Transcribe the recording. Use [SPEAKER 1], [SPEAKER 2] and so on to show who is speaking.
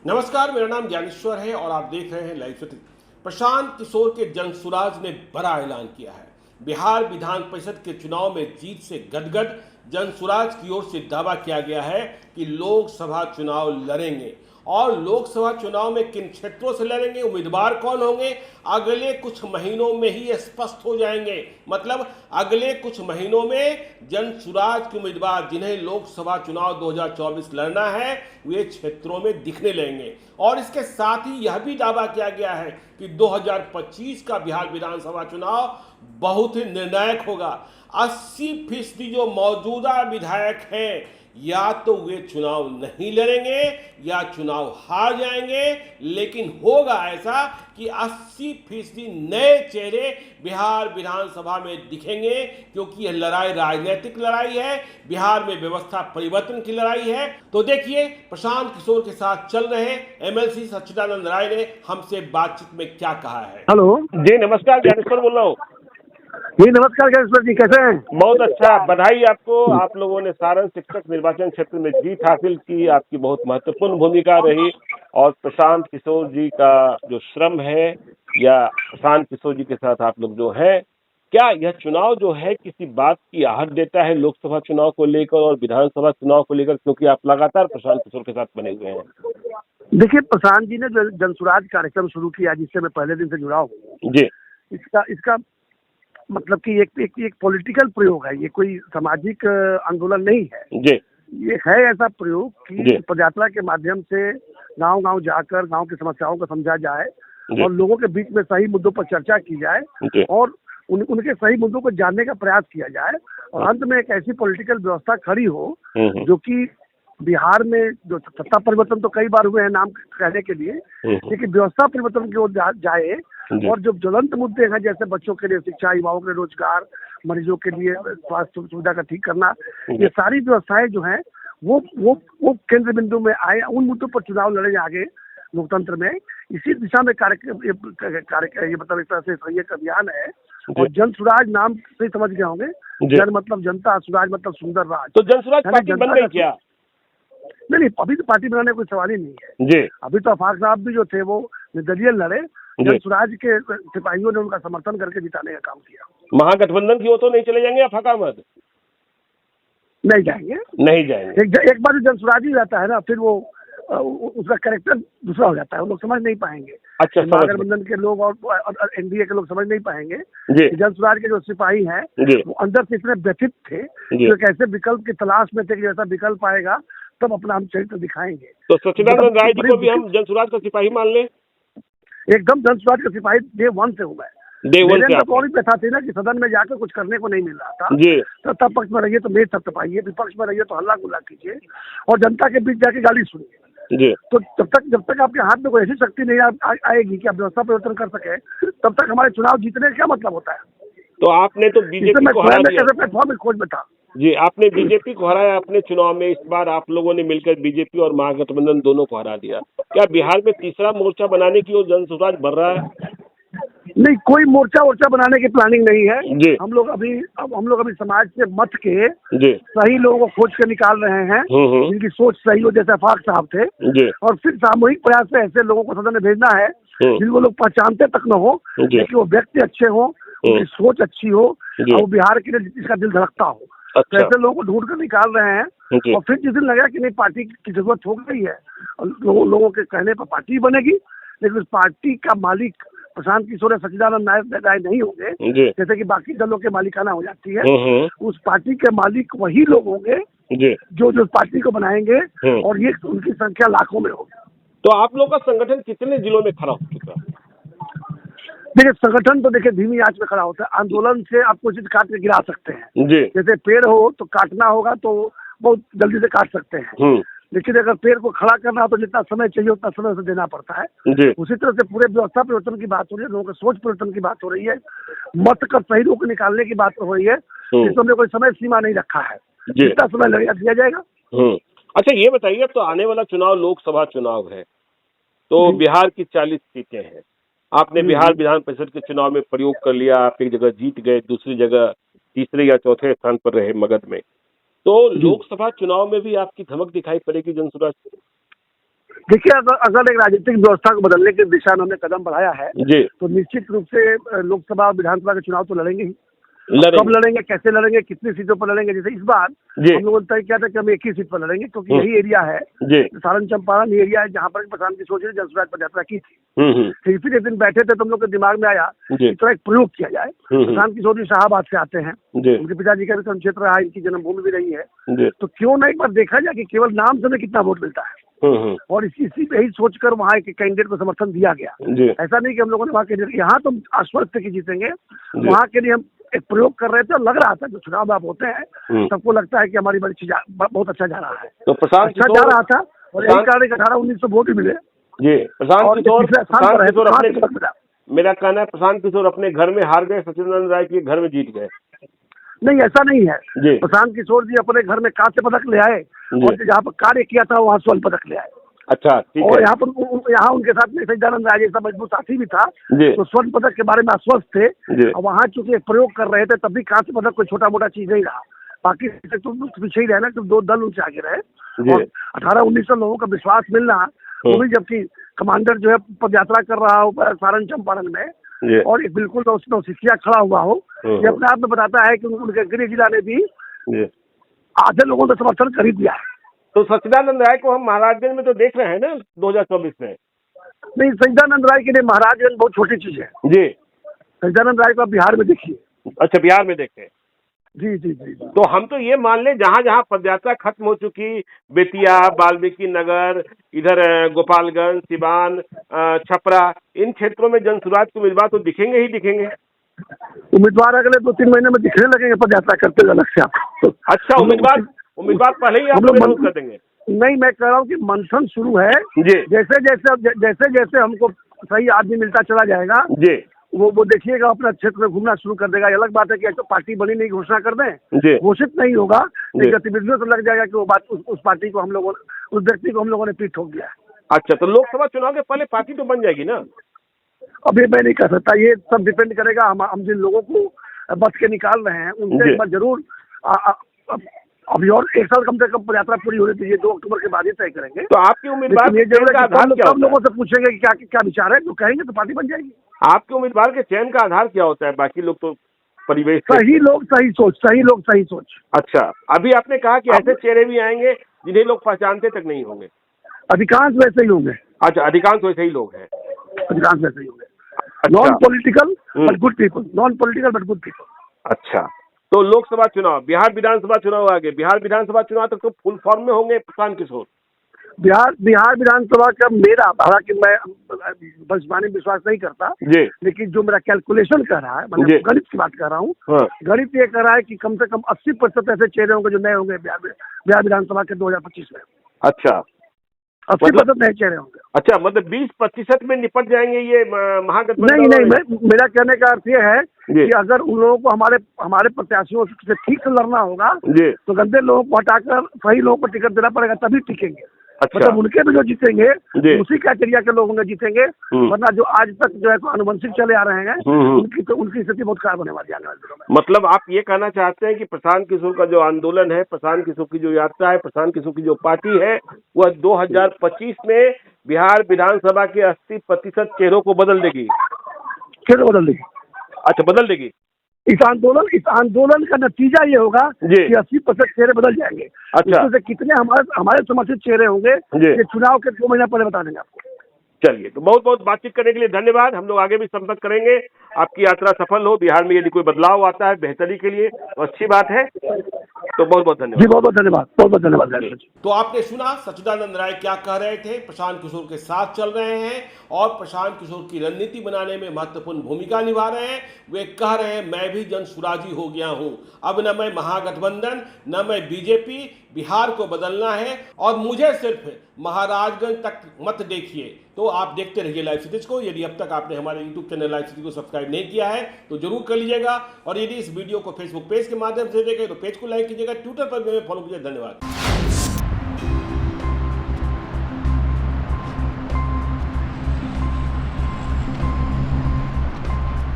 [SPEAKER 1] नमस्कार, मेरा नाम ज्ञानेश्वर है और आप देख रहे हैं लाइव सिटी। प्रशांत किशोर के जनसुराज ने बड़ा ऐलान किया है। बिहार विधान परिषद के चुनाव में जीत से गदगद जनसुराज की ओर से दावा किया गया है कि लोकसभा चुनाव लड़ेंगे। और लोकसभा चुनाव में किन क्षेत्रों से लड़ेंगे, उम्मीदवार कौन होंगे, अगले कुछ महीनों में ही स्पष्ट हो जाएंगे। मतलब अगले कुछ महीनों में जनसुराज के उम्मीदवार जिन्हें लोकसभा चुनाव 2024 लड़ना है वे क्षेत्रों में दिखने लगेंगे। और इसके साथ ही यह भी दावा किया गया है कि 2025 का बिहार विधानसभा चुनाव बहुत ही निर्णायक होगा। 80% जो मौजूदा विधायक हैं या तो वे चुनाव नहीं लड़ेंगे या चुनाव हार जाएंगे, लेकिन होगा ऐसा कि 80% नए चेहरे बिहार विधानसभा में दिखेंगे, क्योंकि यह लड़ाई राजनीतिक लड़ाई है, बिहार में व्यवस्था परिवर्तन की लड़ाई है। तो देखिए, प्रशांत किशोर के साथ चल रहे एमएलसी सच्चिदानंद राय ने हमसे बातचीत में क्या कहा है।
[SPEAKER 2] हेलो
[SPEAKER 1] जी नमस्कार, ज्ञानेश्वर बोल रहा हूँ।
[SPEAKER 2] जी नमस्कार ज्ञानेश्वर जी, कैसे हैं?
[SPEAKER 1] बहुत अच्छा, बधाई आपको। आप लोगों ने सारण शिक्षक निर्वाचन क्षेत्र में जीत हासिल की, आपकी बहुत महत्वपूर्ण भूमिका रही। और प्रशांत किशोर जी का जो श्रम है या प्रशांत किशोर जी के साथ आप लोग जो है, क्या यह चुनाव जो है किसी बात की आहट देता है लोकसभा चुनाव को लेकर और विधानसभा चुनाव को लेकर, क्योंकि आप लगातार प्रशांत किशोर के साथ बने हुए हैं?
[SPEAKER 2] देखिए, प्रशांत जी ने जो जनसुराज कार्यक्रम शुरू किया, जिससे मैं पहले दिन से जुड़ा हूँ,
[SPEAKER 1] जी
[SPEAKER 2] इसका इसका मतलब कि एक पॉलिटिकल प्रयोग है। ये कोई सामाजिक आंदोलन नहीं है।
[SPEAKER 1] जी
[SPEAKER 2] ये है ऐसा प्रयोग
[SPEAKER 1] जी
[SPEAKER 2] कि पदयात्रा के माध्यम से गांव गांव जाकर गांव की समस्याओं को समझा जाए
[SPEAKER 1] जी
[SPEAKER 2] और लोगों के बीच में सही मुद्दों पर चर्चा की जाए
[SPEAKER 1] जी
[SPEAKER 2] और उनके सही मुद्दों को जानने का प्रयास किया जाए और अंत में एक ऐसी पॉलिटिकल व्यवस्था खड़ी हो जो कि बिहार में जो सत्ता परिवर्तन तो कई बार हुए हैं नाम कहने के लिए, लेकिन व्यवस्था परिवर्तन की ओर जाए और जो ज्वलंत मुद्दे हैं, जैसे बच्चों के लिए शिक्षा, युवाओं के लिए रोजगार, मरीजों के लिए स्वास्थ्य सुविधा का ठीक करना, ये सारी व्यवस्थाएं जो हैं वो केंद्र बिंदु में आए। उन मुद्दों पर चुनाव लड़े आगे लोकतंत्र में। इसी दिशा में ये मतलब एक तरह से एक अभियान है। और जन सुराज नाम से समझ गए होंगे, जन मतलब जनता, सुराज मतलब सुंदर राज।
[SPEAKER 1] तो जनसुराज पार्टी बन गई क्या?
[SPEAKER 2] नहीं, अभी तो पार्टी बनाने का कोई सवाल ही नहीं है
[SPEAKER 1] जी।
[SPEAKER 2] अभी तो अफाक साहब भी जो थे वो निर्दलीय लड़े। जनसुराज के सिपाहियों ने उनका समर्थन करके जिताने का काम किया।
[SPEAKER 1] महागठबंधन की ओर तो नहीं चले जाएंगे अफाक अहमद?
[SPEAKER 2] नहीं जाएंगे,
[SPEAKER 1] नहीं जाएंगे।
[SPEAKER 2] एक बार जनसुराज ही रहता है ना, फिर वो उसका कैरेक्टर दूसरा हो जाता है, वो लोग समझ नहीं पाएंगे।
[SPEAKER 1] अच्छा,
[SPEAKER 2] महागठबंधन के लोग और एनडीए के लोग समझ नहीं पाएंगे। जनसुराज के जो सिपाही हैं वो अंदर से इतने व्यथित थे कि एक ऐसे विकल्प की तलाश में थे कि जैसा विकल्प आएगा तब अपना हम चरित्र दिखाएंगे।
[SPEAKER 1] तो सच्चिदानंद राय जी को भी हम जनसुराज का सिपाही मान लें?
[SPEAKER 2] एकदम जनसुराज का सिपाही डे वन से हूँ मैं। प्रथा थी ना कि सदन में जाकर कुछ करने को नहीं मिल रहा था, तो तब पक्ष में रहिए तो मेज थपथपाइए, विपक्ष में रहिए तो हल्ला गुल्ला कीजिए और जनता के बीच जाके गाली सुनिए। तो जब तक आपके हाथ में कोई ऐसी शक्ति नहीं आएगी कि आप व्यवस्था परिवर्तन कर सके, तब तक हमारे चुनाव जीतने का क्या मतलब होता है?
[SPEAKER 1] तो आपने तो बीजेपी को हरा दिया।
[SPEAKER 2] प्लेटफॉर्म खोज में था
[SPEAKER 1] जी, आपने बीजेपी को हराया अपने चुनाव में। इस बार आप लोगों ने मिलकर बीजेपी और महागठबंधन दोनों को हरा दिया। क्या बिहार में तीसरा मोर्चा बनाने की ओर जनसुराज बढ़ रहा है?
[SPEAKER 2] नहीं, कोई मोर्चा वोर्चा बनाने की प्लानिंग नहीं है। हम लोग अभी समाज से मत के सही लोगों को खोज के निकाल रहे हैं जिनकी सोच सही हो, जैसे अफाक साहब थे। और फिर सामूहिक प्रयास से ऐसे लोगों को सदन में भेजना है जिनको लोग पहचानते तक न हो, लेकिन वो व्यक्ति अच्छे हो, उनकी सोच अच्छी हो और वो बिहार के लिए जिसका दिल धड़कता हो। तो ऐसे लोगों को ढूंढ कर निकाल रहे हैं। और फिर जिस दिन लगा कि नहीं पार्टी की जरूरत हो गई है, लोगों के कहने पर पार्टी बनेगी, लेकिन उस पार्टी का मालिक प्रशांत किशोर या सच्चिदानंद राय नहीं होंगे, जैसे कि बाकी दलों के मालिकाना हो जाती है। उस पार्टी के मालिक वही लोग होंगे जो पार्टी को बनाएंगे और ये उनकी संख्या लाखों में होगी।
[SPEAKER 1] तो आप लोग का संगठन कितने जिलों में खड़ा हो चुका है?
[SPEAKER 2] देखिए, संगठन तो देखिए धीमी आंच में खड़ा होता है। आंदोलन से आप कुछ काट के गिरा सकते हैं। जैसे पेड़ हो तो काटना होगा तो बहुत जल्दी से काट सकते हैं, लेकिन अगर पेड़ को खड़ा करना हो तो जितना समय चाहिए उतना समय से देना पड़ता है। उसी तरह से पूरे व्यवस्था परिवर्तन की बात हो रही है, लोगों के सोच परिवर्तन की बात हो रही है, मत कर सही लोगों को निकालने की बात हो रही है। इसमें हमने कोई समय सीमा नहीं रखा है, जितना समय लगेगा दिया जाएगा।
[SPEAKER 1] अच्छा, ये बताइए, अब तो आने वाला चुनाव लोकसभा चुनाव है, तो बिहार की 40 सीटें हैं। आपने बिहार विधान परिषद के चुनाव में प्रयोग कर लिया, आप एक जगह जीत गए, दूसरी जगह तीसरे या चौथे स्थान पर रहे मगध में। तो लोकसभा चुनाव में भी आपकी धमक दिखाई पड़ेगी जनसुराज?
[SPEAKER 2] देखिए, अगर एक राजनीतिक व्यवस्था को बदलने की दिशा में हमने कदम बढ़ाया है
[SPEAKER 1] जी,
[SPEAKER 2] तो निश्चित रूप से लोकसभा और विधानसभा के चुनाव तो लड़ेंगे ही।
[SPEAKER 1] लड़ेंगे।
[SPEAKER 2] कब लड़ेंगे, कैसे लड़ेंगे, कितनी सीटों पर लड़ेंगे? जैसे इस बार
[SPEAKER 1] जी।
[SPEAKER 2] हम लोगों ने तय किया था कि हम एक ही सीट पर लड़ेंगे, क्योंकि यही एरिया है,
[SPEAKER 1] जी।
[SPEAKER 2] सारण चंपारण एरिया है जहाँ पर प्रशांत किशोर जी ने जनसुराज पदयात्रा की थी। फिर इसी एक दिन बैठे थे तो हम लोग के दिमाग में आया कि तो एक प्रयोग किया जाए। प्रशांत किशोर जी शाहाबाद से आते हैं, उनके पिताजी का भी कर्म क्षेत्र रहा, इनकी जन्मभूमि भी रही है, तो क्यों ना एक बार देखा जाए कि केवल नाम से हमें कितना वोट मिलता है। और इसी यही सोचकर वहाँ एक कैंडिडेट को समर्थन दिया गया। ऐसा नहीं कि हम लोगों ने वहाँ कैंडिडेट, यहाँ तो आश्वस्त थे कि जीतेंगे, वहाँ के लिए हम एक प्रयोग कर रहे थे और लग रहा था जो चुनाव आप होते हैं सबको लगता है कि हमारी बड़ी चीज बहुत अच्छा जा रहा है,
[SPEAKER 1] तो प्रशांत
[SPEAKER 2] अच्छा जा रहा था और यही कारण 18-19 वोट भी मिले।
[SPEAKER 1] जी, प्रशांत किशोर अपने, मेरा कहना है प्रशांत किशोर अपने घर में हार गए, सचिदानंद राय के घर में जीत गए।
[SPEAKER 2] नहीं, ऐसा नहीं है। प्रशांत किशोर जी अपने घर में कांस्य पदक ले आए और जहाँ पर कार्य किया था वहाँ स्वर्ण पदक ले आए।
[SPEAKER 1] अच्छा, ठीक
[SPEAKER 2] और
[SPEAKER 1] है।
[SPEAKER 2] यहाँ उनके साथ में सचिदानंद राय जैसा मजबूत साथी भी था, तो स्वर्ण पदक के बारे में आश्वस्त थे। और वहाँ चूंकि एक प्रयोग कर रहे थे तब भी कांस्य पदक कोई छोटा मोटा चीज नहीं रहा, बाकी तो पीछे ही रहना, तो 2 दल उनसे आगे रहे और 18-19 लोगों का विश्वास मिलना, वो भी जबकि कमांडर जो है पदयात्रा कर रहा हो सारण चंपारण में और एक बिल्कुल नौसिखिया खड़ा हुआ हो, ये अपने आप में बताता है कि उनके गृह जिला ने भी आधे लोगों का समर्थन खरीद दिया है।
[SPEAKER 1] तो सचिदानंद राय को हम महाराजगंज में तो देख रहे हैं ना 2024 में।
[SPEAKER 2] नहीं, सचिदानंद राय के लिए महाराजगंज बहुत छोटी चीज है
[SPEAKER 1] जी।
[SPEAKER 2] सचिदानंद राय को आप बिहार में देखिए।
[SPEAKER 1] अच्छा, बिहार में देखें।
[SPEAKER 2] जी जी जी।
[SPEAKER 1] तो हम तो ये मान लें जहाँ जहाँ पदयात्रा खत्म हो चुकी, बेतिया, वाल्मीकि नगर, इधर गोपालगंज, सिवान, छपरा, इन क्षेत्रों में जनसुराज के उम्मीदवार तो दिखेंगे ही दिखेंगे।
[SPEAKER 2] उम्मीदवार अगले 2-3 महीने में दिखने लगेंगे पदयात्रा करते हुए अलग से आप।
[SPEAKER 1] अच्छा, उम्मीदवार पहले ही आप लोग कर देंगे?
[SPEAKER 2] नहीं, मैं कह रहा हूँ कि मंथन शुरू है। जैसे जैसे हमको सही आदमी मिलता चला जाएगा जी, वो देखिएगा अपना क्षेत्र में घूमना शुरू कर देगा। अलग बात है कि तो पार्टी बनी नहीं, घोषणा कर दें, घोषित नहीं होगा, लेकिन गतिविधियों से लग जाएगा कि वो बात उस पार्टी को हम लोगों, उस व्यक्ति को हम लोगों ने पीठ ठोक दिया है।
[SPEAKER 1] अच्छा, तो लोकसभा चुनाव के पहले पार्टी तो बन जाएगी ना?
[SPEAKER 2] अभी मैं नहीं कह सकता, ये सब डिपेंड करेगा हम जिन लोगोों को बच के निकाल रहे हैं उनसे एक बार जरूर अभी और 1 साल कम से कम यात्रा पूरी होनी चाहिए, 2 अक्टूबर के बाद ही तय करेंगे।
[SPEAKER 1] तो आपके उम्मीदवार
[SPEAKER 2] ये जरूर है कि सब लोगों से पूछेंगे कि क्या विचार है, जो कहेंगे तो पार्टी बन जाएगी।
[SPEAKER 1] आपके उम्मीदवार के चयन का आधार क्या होता है? बाकी लोग तो परिवेश,
[SPEAKER 2] सही लोग सही सोच।
[SPEAKER 1] अच्छा, अभी आपने कहा कि ऐसे चेहरे भी आएंगे जिन्हें लोग पहचानते तक नहीं होंगे।
[SPEAKER 2] अधिकांश वैसे ही होंगे।
[SPEAKER 1] अच्छा, अधिकांश वैसे ही लोग हैं।
[SPEAKER 2] अधिकांश वैसे ही होंगे। Non political but good people, non political but good people.
[SPEAKER 1] अच्छा, तो लोकसभा चुनाव, बिहार विधानसभा चुनाव आगे, बिहार विधानसभा चुनाव तक तो फुल फॉर्म में होंगे प्रशांत किशोर।
[SPEAKER 2] बिहार विधानसभा का मेरा, हालांकि मैं बंसवानी विश्वास नहीं करता जी, लेकिन जो मेरा कैलकुलेशन कर रहा है, मतलब गणित की बात कर रहा हूँ, गणित ये कर रहा है कि कम से कम 80% ऐसे चेहरे होंगे जो नए होंगे बिहार विधानसभा के 2025 में। अच्छा, 80% नए चेहरे होंगे। अच्छा, मतलब 20% में निपट जाएंगे ये महागठबंधन? नहीं, मेरा कहने का अर्थ ये है कि अगर उन लोगों को हमारे प्रत्याशियों से ठीक से लड़ना होगा तो गंदे लोगों को हटाकर सही लोगों को टिकट देना पड़ेगा, तभी टिकेंगे। अच्छा, मतलब उनके भी जो जीतेंगे उसी कैटेरिया के लोग होंगे जीतेंगे, वरना जो आज तक जो है आनुवंशिक चले आ रहे हैं उनकी स्थिति बहुत खराब होने वाली है आने वाले दिनों में। मतलब आप ये कहना चाहते हैं कि प्रशांत किशोर का जो आंदोलन है, प्रशांत किशोर की जो यात्रा है, प्रशांत किशोर की जो पार्टी है, वह 2025 में बिहार विधानसभा के 80% चेहरों को बदल देगी? चेहरे बदल देगी। अच्छा, बदल देगी। इस आंदोलन का नतीजा ये होगा कि 80% चेहरे बदल जाएंगे। अच्छा, इसमें से कितने हमारे समर्थित चेहरे होंगे ये चुनाव के 2 महीना पहले बता देंगे आपको। चलिए, तो बहुत बहुत बातचीत करने के लिए धन्यवाद। हम लोग आगे भी संपर्क करेंगे। आपकी यात्रा सफल हो। बिहार में यदि कोई बदलाव आता है बेहतरी के लिए तो अच्छी बात है। तो बहुत बहुत धन्यवाद। जी, बहुत बहुत धन्यवाद, बहुत बहुत धन्यवाद।
[SPEAKER 1] तो आपने सुना सचिदानंद राय क्या कह रहे थे, प्रशांत किशोर के साथ चल रहे हैं और प्रशांत किशोर की रणनीति बनाने में महत्वपूर्ण भूमिका निभा रहे हैं। वे कह रहे हैं मैं भी जनसुराजी हो गया हूं, अब न मैं महागठबंधन न मैं बीजेपी, बिहार को बदलना है और मुझे सिर्फ महाराजगंज तक मत देखिए। तो आप देखते रहिए लाइव सिटीज को। यदि अब तक आपने हमारे यूट्यूब चैनल लाइव सिटी को सब्सक्राइब नहीं किया है तो जरूर कर लीजिएगा, और यदि इस वीडियो को फेसबुक पेज के माध्यम से देखें तो पेज को लाइक कीजिएगा, ट्विटर पर भी फॉलो कीजिए। धन्यवाद।